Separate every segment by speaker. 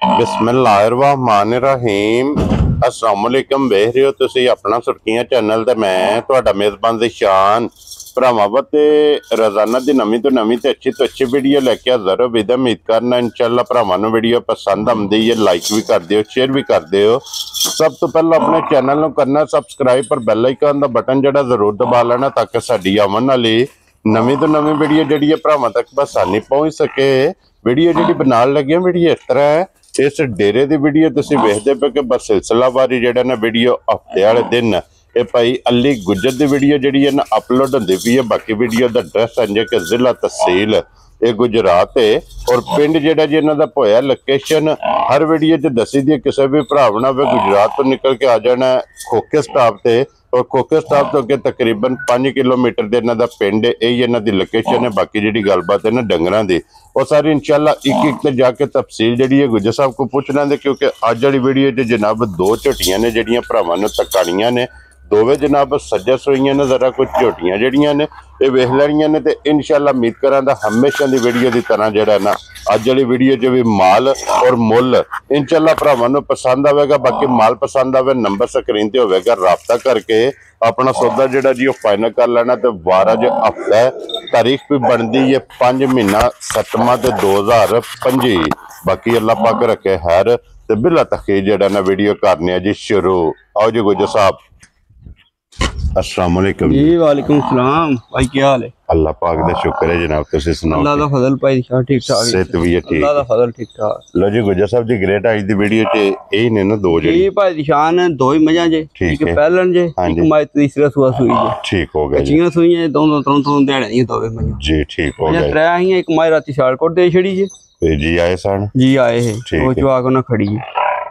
Speaker 1: बिस्मिल्लाहिर्रहमानिर्रहीम अस्सलामुअलैकुम वेख रहे हो तुसी अपना सुर्खियां चैनल ते मैं तुहाडा मेज़बान ज़ीशान भरावां ते रोजाना दी नवीं तो नवीं ते अच्छी वीडियो लेके हाज़र हो। विद उम्मीद करना इंशाअल्लाह भरावां नूं वीडियो पसंद आउंदी है, लाइक भी कर दिओ, शेयर भी कर दिओ। सब तो पहले अपने चैनल नूं करना सबसक्राइब पर बैल आइकन दा बटन जिहड़ा जरूर दबा लेना ताकि साडी आवन वाली नवीं तो नवीं वीडियो जिहड़ी है भरावां तक बसानी पहुंच सके। वीडियो जिहड़ी बनाउण लगे वीडियो इस तरह है, इस डेरे की वीडियो तुसीं वेखदे पे कि बस सिलसिलावारी जिहड़ा ना वीडियो हफ्ते वाले दिन ये भाई अली गुजर की वीडियो जिहड़ी है ना अपलोड होंदी पई है। बाकी वीडियो का एड्रैस है कि जिला तहसील ये गुजरात है और पिंड जिहड़ा जी इन्हां दा होया लोकेशन हर वीडियो च दसी दी। किसी भी भरा ना वे गुजरात तो निकल के आ जाना खोखे स्टाप से और खोखे स्टाप तो अगे तकरीबन 5 किलोमीटर के इन्हां दा पिंड है, यही इन्हां दी लोकेशन है। बाकी जिहड़ी गलबात है ना डंगरां दी वो सारी इंशाअल्लाह एक एक ते जाके तफसील जिहड़ी है गुजर साहब को पूछ लेंगे, क्योंकि अज वाली वीडियो च जनाब 2 झोटियां ने जिहड़ियां भरावां नूं तकाणियां ने। दोवें जनाब सज्जा सोईयां ने, जरा कुछ झोटियां जिहड़ियां ने ये वेख लैणियां ने। ते इंशाअल्लाह उम्मीद करांगा हमेशा दी वीडियो की तरह जिहड़ा ना अज वाली वीडियो च भी माल और मुल इंशाअल्लाह भरावां नूं पसंद आवेगा। बाकी माल पसंद आवे नंबर स्क्रीन ते होवेगा, राबता करके अपना सौदा जिहड़ा जी फाइनल कर लेना। तो वार अज हफ्ता है, तारीख भी बनती है 5 महीना 7वां ते 2025। बाकी अल्लाह पाक रखे खैर ते बिला तखीर जिहड़ा ना वीडियो करने जी शुरू। आओ जी गुजर साहब। अस्सलाम वालेकुम
Speaker 2: जी। वालेकुम सलाम भाई, क्या हाल है?
Speaker 1: अल्लाह पाक दा शुक्र है जनाब, तुसीं सुनाओ?
Speaker 2: अल्लाह दा फजल भाई, ठीक ठाक
Speaker 1: सेहत भी है ठीक?
Speaker 2: अल्लाह दा फजल ठीक ठाक।
Speaker 1: लो जी गुजर साहब जी ग्रेट आज दी वीडियो च यही ने ना 2
Speaker 2: जी भाई निशान 2 ही मजा जे, एक पहलन जे एक माई तीसरा सुआ सुई जे। ठीक हो गया, कच्चियां सुई हैं दोनों त्रों दिहाड़े दी दोवे मजा जी। ठीक हो गया, त्रै ही एक माई राती शालकोट दे छड़ी जे
Speaker 1: जी। आए सन
Speaker 2: जी, आए है वो चवाक ना खड़ी है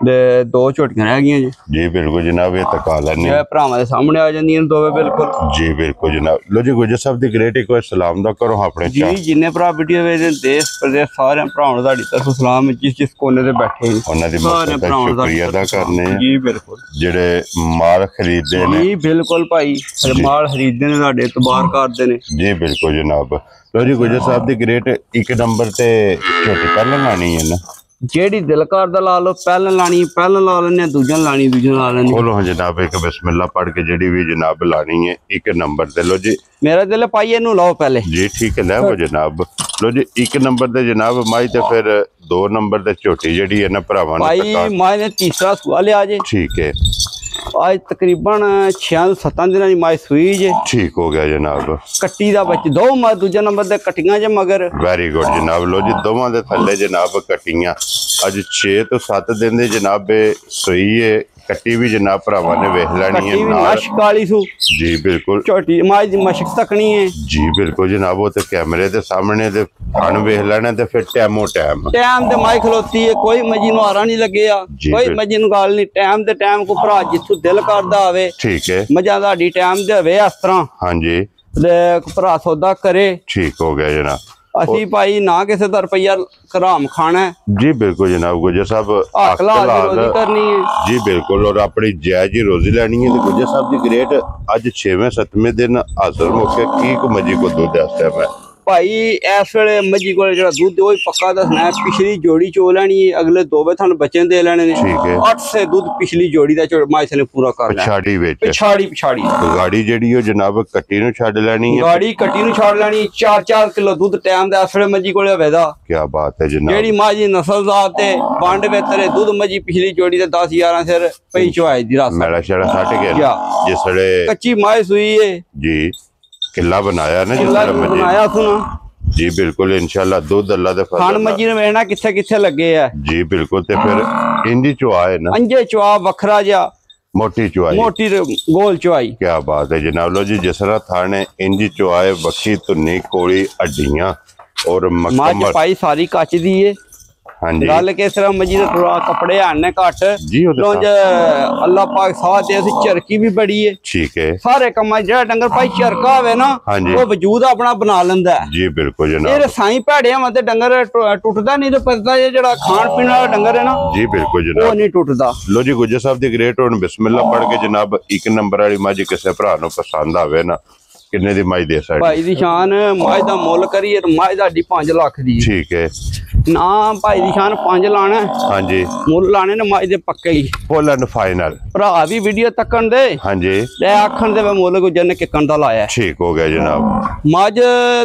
Speaker 2: ते 2 झोटियां रह गई जी।
Speaker 1: बिल्कुल जनाब ये तका लैने
Speaker 2: भरावां दे सामने आ जांदियां दोवे बिल्कुल
Speaker 1: जी। बिल्कुल जनाब। लो जी गुजर साहब दी ग्रेट एक बार सलाम दा करो अपने
Speaker 2: जी। जिन्ने भरा वीडियो वेखदे देश प्रदेश सारे भरावां दा तरफ सलाम, जिस कोने ते बैठे उन्हां दी सारे भरावां दा शुक्रिया अदा करने जी। बिल्कुल जेड़े माल खरीददे ने जी, बिल्कुल भाई माल खरीददे ने साडे इतबार करदे ने जी। बिल्कुल जनाब।
Speaker 1: लो जी गुजर साहब दी ग्रेट 1 नंबर ते झोटी पहले लानी है ना,
Speaker 2: जेड़ी दिल करदा ला लो। पहले लानी पहले ला लेने, दूजा लानी दूजा ला लेने।
Speaker 1: बोलो हाँ जनाब एक बिस्मिल्लाह पढ़ के जेड़ी भी जनाब लानी है 1 नंबर ते। लो जी
Speaker 2: मेरा दिल पाइए नू लाओ पहले
Speaker 1: जी। ठीक है लो जनाब। लो जी 1 नंबर ते जनाब माई ते फिर 2 नंबर ते झोटी जेड़ी है ना भरावां ने
Speaker 2: भाई माई ने तीसरा सुआ लिया जे।
Speaker 1: ठीक है,
Speaker 2: आज तकरीबन 6-7 दिन की माई सुई जे। ठीक
Speaker 1: हो गया जनाब।
Speaker 2: कट्टी दा बच्चे 2 दूजा नंबर ते कट्टियां जे मगर।
Speaker 1: वेरी गुड जनाब। लो जी दोवां दे थल्ले जनाब कट्टियां अज 6 तो 7 दिन दे जनाब सुई है। कट्टी भी जनाब भरावां ने वेख लैनी है
Speaker 2: मशक वाली सू
Speaker 1: जी। बिल्कुल
Speaker 2: छोटी माई दी मशक तकनी है
Speaker 1: जी। बिल्कुल जनाब वो तो कैमरे दे सामने ते खान वेख लेना ते फिर टाइम
Speaker 2: ते माई खलोती है। कोई मजी नूं आरा नहीं लगे, कोई मजी नूं गाल नहीं। टाइम ते टाइम को भरा जिथों दिल करदा आवे
Speaker 1: ठीक है
Speaker 2: मजा साडी टाइम दे होवे इस तरह
Speaker 1: हां जी
Speaker 2: ते भरा सौदा करे। ठीक
Speaker 1: हो गया जनाब।
Speaker 2: असी भाई ना किसी का रुपया कराम खाना है जी।
Speaker 1: बिल्कुल जनाब। गुजर साहब
Speaker 2: रोजी करनी है
Speaker 1: जी। बिल्कुल और अपनी जायज ही रोजी लैनी है। गुजर साहब की ग्रेट अज 6वें-7वें दिन हाजिर मौके की को मजी को दूध है
Speaker 2: भाई इस वेले मजी को दूध वही पक्का दसना है। पिछली जोड़ी चो लैनी है, अगले 2 थान बच्चे दे लेने ने। ठीक है 8 से दूध पिछली जोड़ी दा माई ने पूरा कर लिया। पिछाड़ी
Speaker 1: गाड़ी जेडी हो जनाब कट्टी नु छाड़ लेनी है।
Speaker 2: गाड़ी कट्टी नु छाड़ लेनी। 4-4 किलो दूध टाइम दा इस वेले मजी कोले होवेदा।
Speaker 1: क्या बात है जनाब।
Speaker 2: जेडी माजी नस्ल जात है बांड बेहतर दूध मजी पिछली जोड़ी दे 10-11 सिर पई चवाई दी रात
Speaker 1: मेरा छड़ा 60 गया जिसड़े
Speaker 2: कच्ची माई सुई है जी।
Speaker 1: किला बनाया ना
Speaker 2: बनाया सुना
Speaker 1: जी। बिल्कुल इंशाल्लाह दूध अल्लाह दे
Speaker 2: खान मजी ने वेखना किथे किथे लगे है
Speaker 1: जी। बिल्कुल ते फिर इंदी चुआ है ना
Speaker 2: अंजे चुआ वखरा जा
Speaker 1: मोटी चुआई मोटी
Speaker 2: गोल चुआई।
Speaker 1: क्या बात है जनाब। लो जी जिस तरह थाने इंदी चुआए बखी धुनी कोड़ी हड्डियां और
Speaker 2: मक्खन पाई सारी कच दी है।
Speaker 1: हाँ जी
Speaker 2: गल किस तरह मजी ने थोड़ा कपड़े आने घट जी। अल्लाह पाक साथ दे चरकी भी बड़ी है। ठीक है सारे कम जेड़ा डंगर भाई चरका होवे ना वो वजूद अपना बना लेंदा है जी। बिल्कुल जनाब। ये साई भैड़े मत डंगर टुटदा नहीं तो पता जेड़ा खान पीने वाला डंगर है ना जी। बिल्कुल जनाब वो नहीं टुटदा।
Speaker 1: लो जी गुजर साहब दी ग्रेट हुन बिस्मिल्लाह पढ़ के जनाब 1 नंबर वाली मज किसी भरा नूं पसंद आवे ना ਕਿੰਨੇ ਦੀ ਮੱਝ ਦੇ ਸਕਦੇ
Speaker 2: ਭਾਈ ਦੀ ਸ਼ਾਨ ਮੱਝ ਦਾ ਮੁੱਲ ਕਰੀਏ ਤਾਂ ਮੱਝ ਤੁਹਾਡੀ 5 ਲੱਖ ਦੀ।
Speaker 1: ਠੀਕ ਹੈ
Speaker 2: ਨਾ ਭਾਈ ਦੀ ਸ਼ਾਨ 5 ਲਾਣਾ।
Speaker 1: ਹਾਂਜੀ
Speaker 2: ਮੁੱਲ ਲਾਣੇ ਨੇ ਮੱਝ ਦੇ ਪੱਕੇ ਹੀ
Speaker 1: ਫੁੱਲ ਐਂਡ ਫਾਈਨਲ।
Speaker 2: ਭਰਾ ਵੀ ਵੀਡੀਓ ਤੱਕਣ ਦੇ
Speaker 1: ਹਾਂਜੀ
Speaker 2: ਲੈ ਆਖਣ ਦੇ ਮੁੱਲ ਗੁੱਜਰ ਨੇ ਕਿੱਕਣ ਦਾ ਲਾਇਆ।
Speaker 1: ਠੀਕ ਹੋ ਗਿਆ ਜਨਾਬ।
Speaker 2: ਮੱਝ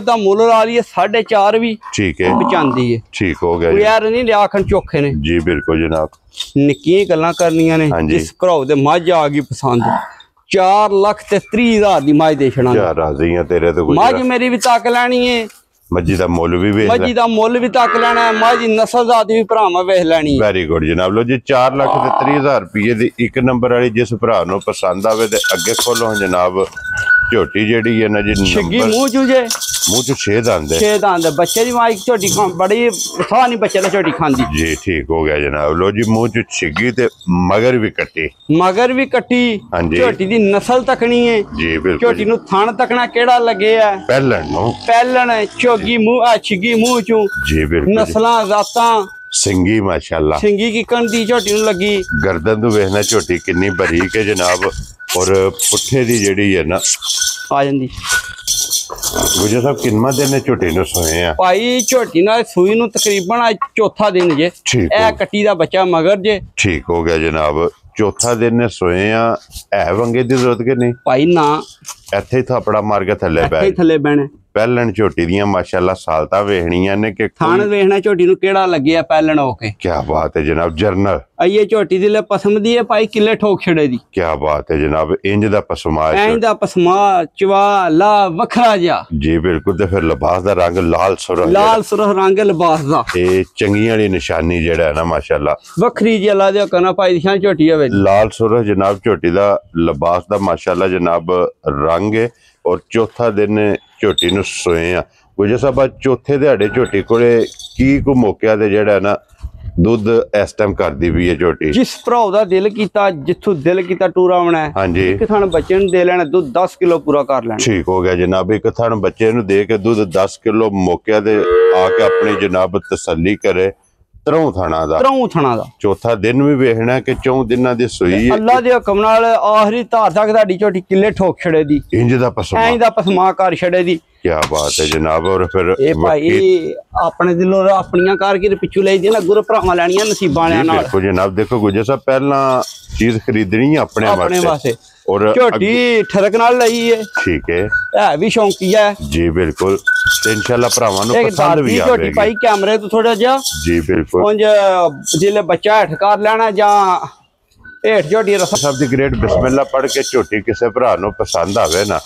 Speaker 2: ਦਾ ਮੁੱਲ ਲਾ ਲਈਏ 4.5 ਵੀ
Speaker 1: ਠੀਕ ਹੈ
Speaker 2: ਪਚਾਂਦੀ ਹੈ।
Speaker 1: ਠੀਕ ਹੋ ਗਿਆ
Speaker 2: ਯਾਰ ਨਹੀਂ ਲਿਆ ਆਖਣ ਚੋਖੇ ਨੇ
Speaker 1: ਜੀ ਬਿਲਕੁਲ ਜਨਾਬ।
Speaker 2: ਨਿੱਕੀਆਂ ਗੱਲਾਂ ਕਰਨੀਆਂ ਨੇ। ਜਿਸ ਭਰਾ ਦੇ ਮੱਝ ਆ ਗਈ ਪਸੰਦ 4,30,000 ਦੀ ਮੱਝ ਦੇ ਛਣਾ।
Speaker 1: ਯਾਰ ਰਾਜ਼ੀ ਆ ਤੇਰੇ ਤੋਂ।
Speaker 2: ਮੱਝ ਮੇਰੀ ਵੀ ਤੱਕ ਲੈਣੀ ਏ।
Speaker 1: ਮੱਝੀ ਦਾ ਮੁੱਲ ਵੀ ਵੇਖ ਲੈ।
Speaker 2: ਮੱਝੀ ਦਾ ਮੁੱਲ ਵੀ ਤੱਕ ਲੈਣਾ ਹੈ। ਮੱਝ ਦੀ ਨਸਲਜ਼ਾਤ ਵੀ ਭਰਾਵਾਂ ਵੇਖ ਲੈਣੀ ਹੈ।
Speaker 1: ਵੈਰੀ ਗੁੱਡ ਜਨਾਬ। ਲੋ ਜੀ 4,30,000 ਰੁਪਏ ਦੀ ਇੱਕ ਨੰਬਰ ਵਾਲੀ ਜਿਸ ਭਰਾ ਨੂੰ ਪਸੰਦ ਆਵੇ ਤੇ ਅੱਗੇ ਖੋਲੋ ਜਨਾਬ। ਝੋਟੀ ਜਿਹੜੀ ਹੈ ਨਾ ਜੀ
Speaker 2: ਛਿੱਗੀ ਮੂੰਹ ਚੂਜੇ
Speaker 1: ਮੂੰਹ ਚ 6 ਦੰਦ ਹੈ।
Speaker 2: 6 ਦੰਦ ਬੱਚੇ ਦੀ ਮਾਂ ਝੋਟੀ ਬੜੀ ਸਾਹ ਨਹੀਂ ਬੱਚੇ ਦਾ ਝੋਟੀ ਖਾਂਦੀ
Speaker 1: ਜੀ। ਠੀਕ ਹੋ ਗਿਆ ਜਨਾਬ। ਲੋ ਜੀ ਮੂੰਹ ਚ ਛਿੱਗੀ ਤੇ ਮਗਰ ਵੀ ਕੱਟੀ।
Speaker 2: ਮਗਰ ਵੀ ਕੱਟੀ। ਝੋਟੀ ਦੀ ਨਸਲ ਤੱਕਣੀ ਹੈ
Speaker 1: ਜੀ ਬਿਲਕੁਲ।
Speaker 2: ਝੋਟੀ ਨੂੰ ਥਣ ਤੱਕਣਾ ਕਿਹੜਾ ਲੱਗੇ ਆ
Speaker 1: ਪਹਿਲਣ ਨੂੰ
Speaker 2: ਪਹਿਲਣ ਝੋਗੀ ਮੂੰਹ ਆ ਛਿੱਗੀ ਮੂੰਹ ਚੋਂ।
Speaker 1: ਜੀ ਬਿਲਕੁਲ।
Speaker 2: ਨਸਲਾਂ ਜ਼ਾਤਾਂ
Speaker 1: ਸਿੰਗੀ ਮਾਸ਼ਾਅੱਲਾ।
Speaker 2: ਸਿੰਗੀ ਕੀ ਕੰਦੀ ਝੋਟੀ ਨੂੰ ਲੱਗੀ।
Speaker 1: ਗਰਦਨ ਤੋਂ ਵੇਖਣਾ ਝੋਟੀ ਕਿੰਨੀ ਬਰੀਕ ਹੈ ਜਨਾਬ। ਔਰ ਪੁੱਠੇ ਦੀ ਜਿਹੜੀ ਹੈ ਨਾ
Speaker 2: ਆ ਜਾਂਦੀ।
Speaker 1: ਗੁਜਰ ਸਾਹਿਬ ਕਿੰਨਾ ਦਿਨ ਨੇ ਝੋਟੀ ਨੂੰ ਸੋਏ ਆ?
Speaker 2: ਭਾਈ ਝੋਟੀ ਨਾਲ ਸੂਈ ਨੂੰ ਤਕਰੀਬਨ ਅੱਜ ਚੌਥਾ ਦਿਨ ਜੇ। ਇਹ ਕੱਟੀ ਦਾ ਬੱਚਾ ਮਗਰ ਜੇ।
Speaker 1: ਠੀਕ ਹੋ ਗਿਆ ਜਨਾਬ। ਚੌਥਾ ਦਿਨ ਨੇ ਸੋਏ ਆ। ਹੈ ਵੰਗੇ ਦੀ ਜ਼ਰੂਰਤ ਕਿ ਨਹੀਂ?
Speaker 2: ਭਾਈ ਨਾ
Speaker 1: ਇੱਥੇ ਥਾਪੜਾ ਮਾਰ ਕੇ ਥੱਲੇ ਬੈ
Speaker 2: ਥੱਲੇ ਬਹਿਣਾ।
Speaker 1: ਪਹਿਲਣ ਝੋਟੀ ਦੀਆਂ ਮਾਸ਼ਾਅੱਲਾ ਸਾਲਤਾਂ ਵੇਖਣੀਆਂ ਨੇ ਕਿ
Speaker 2: ਥਣ ਵੇਖਣਾ ਝੋਟੀ ਨੂੰ ਕਿਹੜਾ ਲੱਗਿਆ ਪਹਿਲਣ ਹੋ ਕੇ।
Speaker 1: ਕੀ ਬਾਤ ਹੈ ਜਨਾਬ। ਜਰਨਲ
Speaker 2: ਇਹ ਝੋਟੀ ਦੀ ਲੈ ਪਸਮ ਦੀ ਹੈ ਭਾਈ ਕਿੱਲੇ ਠੋਕ ਛੜੇ ਦੀ।
Speaker 1: ਕੀ ਬਾਤ ਹੈ ਜਨਾਬ। ਇੰਜ ਦਾ ਪਸਮਾ
Speaker 2: ਇੰਜ ਦਾ ਪਸਮਾ ਚਵਾ ਲਾ ਵੱਖਰਾ ਜਿਹਾ।
Speaker 1: ਜੀ ਬਿਲਕੁਲ। ਤੇ ਫਿਰ ਲਿਬਾਸ ਦਾ ਰੰਗ ਲਾਲ ਸੁਰਖ
Speaker 2: ਰੰਗ ਲਿਬਾਸ ਦਾ।
Speaker 1: ਇਹ ਚੰਗੀਆਂ ਵਾਲੀ ਨਿਸ਼ਾਨੀ ਜਿਹੜਾ ਹੈ ਨਾ ਮਾਸ਼ਾਅੱਲਾ
Speaker 2: ਵੱਖਰੀ ਜੀ ਅੱਲਾ ਦੇ ਕਨਾ ਭਾਈ ਦੀ ਸ਼ਾਨ ਝੋਟੀ ਹੋਵੇ।
Speaker 1: ਲਾਲ ਸੁਰਖ ਜਨਾਬ ਝੋਟੀ ਦਾ ਲਿਬਾਸ ਦਾ ਮਾਸ਼ਾਅੱਲਾ ਜਨਾਬ ਰੰਗ ਹੈ। ਔਰ ਚੌਥਾ ਦਿਨ ਝੋਟੀ ਨੂੰ ਸੋਏ ਆ। ਗੁਜਰ ਸਾਹਿਬ ਚੌਥੇ ਦਿਹਾੜੇ ਝੋਟੀ ਕੋਲੇ ਕੀ ਕੋ ਮੌਕਿਆ ਤੇ ਜਿਹੜਾ ਨਾ ਦੁੱਧ ਇਸ ਟਾਈਮ ਕਰਦੀ ਵੀ ਹੈ ਝੋਟੀ।
Speaker 2: ਜਿਸ ਭਰਾ ਦਾ ਦਿਲ ਕੀਤਾ ਜਿੱਥੋਂ ਦਿਲ ਕੀਤਾ ਟੂਰਾ ਆਉਣਾ ਹੈ।
Speaker 1: ਹਾਂਜੀ
Speaker 2: ਇੱਕ ਥਣ ਬੱਚੇ ਨੂੰ ਦੇ ਲੈਣਾ ਦੁੱਧ 10 ਕਿਲੋ ਪੂਰਾ ਕਰ ਲੈਣਾ।
Speaker 1: ਠੀਕ ਹੋ ਗਿਆ ਜਨਾਬ। ਇੱਕ ਥਣ ਬੱਚੇ ਨੂੰ ਦੇ ਕੇ ਦੁੱਧ 10 ਕਿਲੋ ਮੌਕਿਆ ਤੇ ਆ ਕੇ ਆਪਣੀ ਜਨਾਬ ਤਸੱਲੀ ਕਰੇ। ਤਰੋਂ ਥਣਾ ਦਾ ਚੌਥਾ ਦਿਨ ਵੀ ਵੇਖਣਾ ਕਿ 4 ਦਿਨਾਂ ਦੀ ਸੂਈ ਹੈ। ਅੱਲਾ
Speaker 2: ਦੇ ਹੁਕਮ ਨਾਲ ਆਖਰੀ ਧਾਰ ਤੱਕ ਤੁਹਾਡੀ ਝੋਟੀ ਕਿੱਲੇ ਠੋਕ ਛੜੇ ਦੀ।
Speaker 1: ਇੰਜ ਦਾ
Speaker 2: ਪਸਮਾ ਕਰ ਛੜੇ ਦੀ।
Speaker 1: ਕੀ ਬਾਤ ਹੈ ਜਨਾਬ। ਔਰ ਫਿਰ
Speaker 2: ਇਹ ਭਾਈ ਆਪਣੇ ਦਿਲੋਂ ਆਪਣੀਆਂ ਕਰਕੇ ਪਿੱਛੂ ਲਈ ਦੀ ਨਾ ਗੁਰ ਭਰਾਵਾਂ ਲੈਣੀਆਂ ਨਸੀਬਾਂ ਵਾਲਿਆਂ ਨਾਲ।
Speaker 1: ਦੇਖੋ ਜਨਾਬ। ਦੇਖੋ ਗੁਜਰ ਸਾਹਿਬ ਪਹਿਲਾਂ ਚੀਜ਼ ਖਰੀਦਣੀ ਹੈ ਆਪਣੇ ਵਾਸਤੇ। ਔਰ
Speaker 2: ਝੋਟੀ ਠਰਕ ਨਾਲ ਲਈ ਹੈ।
Speaker 1: ਠੀਕ ਹੈ।
Speaker 2: ਇਹ ਵੀ ਸ਼ੌਂਕੀਆ ਹੈ।
Speaker 1: ਜੀ ਬਿਲਕੁਲ। ਤੇ ਇਨਸ਼ਾਅੱਲਾ ਭਰਾਵਾਂ ਨੂੰ ਪਸੰਦ ਵੀ ਆਵੇਗੀ।
Speaker 2: ਝੋਟੀ ਭਾਈ ਕੈਮਰੇ ਤੋਂ ਥੋੜਾ ਜਿਹਾ
Speaker 1: ਜੀ ਬਿਲਕੁਲ
Speaker 2: ਉਂਝ ਜਿਲੇ ਬੱਚਾ ਹੇਠ ਕਰ ਲੈਣਾ ਜਾਂ ਹੇਠ ਝੋਟੀ ਰਸਮ
Speaker 1: ਸਭ ਦੀ ਗ੍ਰੇਟ ਬਿਸਮਿਲ੍ਲਾ ਪੜ੍ਹ ਕੇ ਝੋਟੀ ਕਿਸੇ ਭਰਾ ਨੂੰ ਪਸੰਦ ਆਵੇ ਨਾ।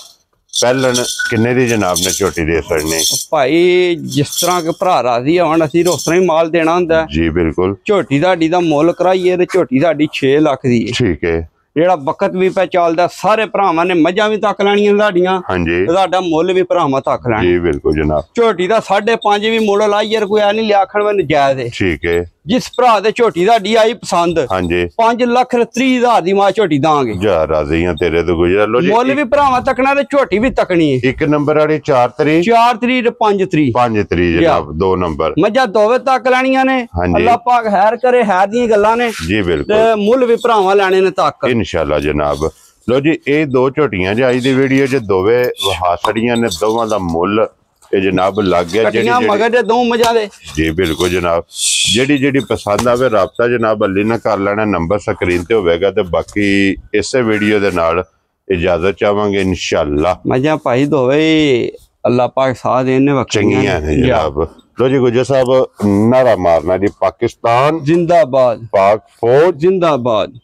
Speaker 1: ਪਹਿਲਣ ਕਿੰਨੇ ਦੀ ਜਨਾਬ ਨੇ ਝੋਟੀ ਦੇ ਸਕਣੀ?
Speaker 2: ਭਾਈ ਜਿਸ ਤਰ੍ਹਾਂ ਕਿ ਭਰਾ ਰਾਜ਼ੀ ਹੋਣ ਅਸੀਂ ਉਸ ਤਰ੍ਹਾਂ ਹੀ ਮਾਲ ਦੇਣਾ ਹੁੰਦਾ।
Speaker 1: ਜੀ ਬਿਲਕੁਲ।
Speaker 2: ਝੋਟੀ ਤੁਹਾਡੀ ਦਾ ਮੁੱਲ ਕਰਾਈਏ ਤੇ ਝੋਟੀ ਸਾਡੀ 6 ਲੱਖ ਦੀ ਹੈ।
Speaker 1: ਠੀਕ ਹੈ।
Speaker 2: ਜਿਹੜਾ ਵਕਤ ਵੀ ਪੈ ਚੱਲਦਾ ਸਾਰੇ ਭਰਾਵਾਂ ਨੇ ਮੱਝਾਂ ਵੀ ਤੱਕ ਲੈਣੀਆਂ ਸਾਡੀਆਂ।
Speaker 1: ਹਾਂਜੀ
Speaker 2: ਤੁਹਾਡਾ ਮੁੱਲ ਵੀ ਭਰਾਵਾਂ ਤੱਕ ਲੈਣਾ।
Speaker 1: ਜੀ ਬਿਲਕੁਲ ਜਨਾਬ।
Speaker 2: ਝੋਟੀ ਦਾ 5.5 ਵੀ ਮੁੱਲ ਲਾਈਏ ਕੋਈ ਆ ਨਹੀਂ ਲਿਆ ਆਖਣ ਵੇ ਨਜਾਇਜ਼ ਹੈ।
Speaker 1: ਠੀਕ ਹੈ।
Speaker 2: ਜਿਸ ਭਰਾ ਦੇ ਝੋਟੀ ਤੁਹਾਡੀ ਆਈ ਪਸੰਦ
Speaker 1: ਹਾਂਜੀ
Speaker 2: 5,30,000 ਦੀ ਮਾਂ ਝੋਟੀ ਦਾਂਗੇ।
Speaker 1: ਜਾ ਰਾਜ਼ੀ ਆ ਤੇਰੇ ਤੋਂ ਗੁਜਰ ਲੋ ਜੀ।
Speaker 2: ਮੁੱਲ ਵੀ ਭਰਾਵਾਂ ਤੱਕਣਾ ਤੇ ਝੋਟੀ ਵੀ ਤੱਕਣੀ ਹੈ।
Speaker 1: ਇੱਕ ਨੰਬਰ ਵਾਲੀ 4 ਤਰੀਕ
Speaker 2: 5 ਤਰੀਕ
Speaker 1: ਜਨਾਬ। 2 ਨੰਬਰ
Speaker 2: ਮੱਝਾਂ ਦੋਵੇਂ ਤੱਕ ਲੈਣੀਆਂ ਨੇ। ਅੱਲਾਹ ਪਾਕ ਹੈਰ ਕਰੇ ਹੈਰ ਦੀਆਂ ਗੱਲਾਂ ਨੇ।
Speaker 1: ਜੀ ਬਿਲਕੁਲ।
Speaker 2: ਤੇ ਮੁੱਲ ਵੀ ਭਰਾਵਾਂ ਲੈਣੇ ਨੇ ਤੱਕ
Speaker 1: ਇਨਸ਼ਾਅੱਲਾ ਜਨਾਬ। ਲੋ ਜੀ ਇਹ 2 ਝੋਟੀਆਂ ਜੇ ਅੱਜ ਦੀ ਵੀਡੀਓ 'ਚ ਦੋਵੇਂ ਵਹਾਸੜੀਆਂ ਨੇ। ਦੋਵਾਂ ਦਾ ਮੁੱਲ ਇਹ ਜਨਾਬ ਲੱਗ ਗਿਆ।
Speaker 2: ਜਿਹੜੀ ਮਗਰ ਦੇ 2 ਮੱਝਾਂ ਦੇ।
Speaker 1: ਜੀ ਬਿਲਕੁਲ ਜਨਾਬ। ਜਿਹੜੀ ਪਸੰਦ ਆਵੇ ਰਾਬਤਾ ਜਨਾਬ ਅੱਲੀ ਨਾਲ ਕਰ ਲੈਣਾ। ਨੰਬਰ ਸਕਰੀਨ ਤੇ ਹੋਵੇਗਾ। ਤੇ ਬਾਕੀ ਇਸੇ ਵੀਡੀਓ ਦੇ ਨਾਲ ਇਜਾਜ਼ਤ ਚਾਹਾਂਗੇ ਇਨਸ਼ਾਅੱਲਾ।
Speaker 2: ਮੱਝਾਂ ਭਾਈ ਦੋਵੇਂ ਅੱਲਾਹ ਪਾਕ ਸਾਥ ਦੇਣੇ
Speaker 1: ਚੰਗੀਆਂ ਨੇ ਜਨਾਬ। ਲੋ ਜੀ ਗੁਜਰ ਸਾਹਿਬ ਨਾਰਾ ਮਾਰਨਾ ਜੀ। ਪਾਕਿਸਤਾਨ
Speaker 2: ਜਿੰਦਾਬਾਦ।
Speaker 1: ਪਾਕ ਫੌਜ
Speaker 2: ਜਿੰਦਾਬਾਦ।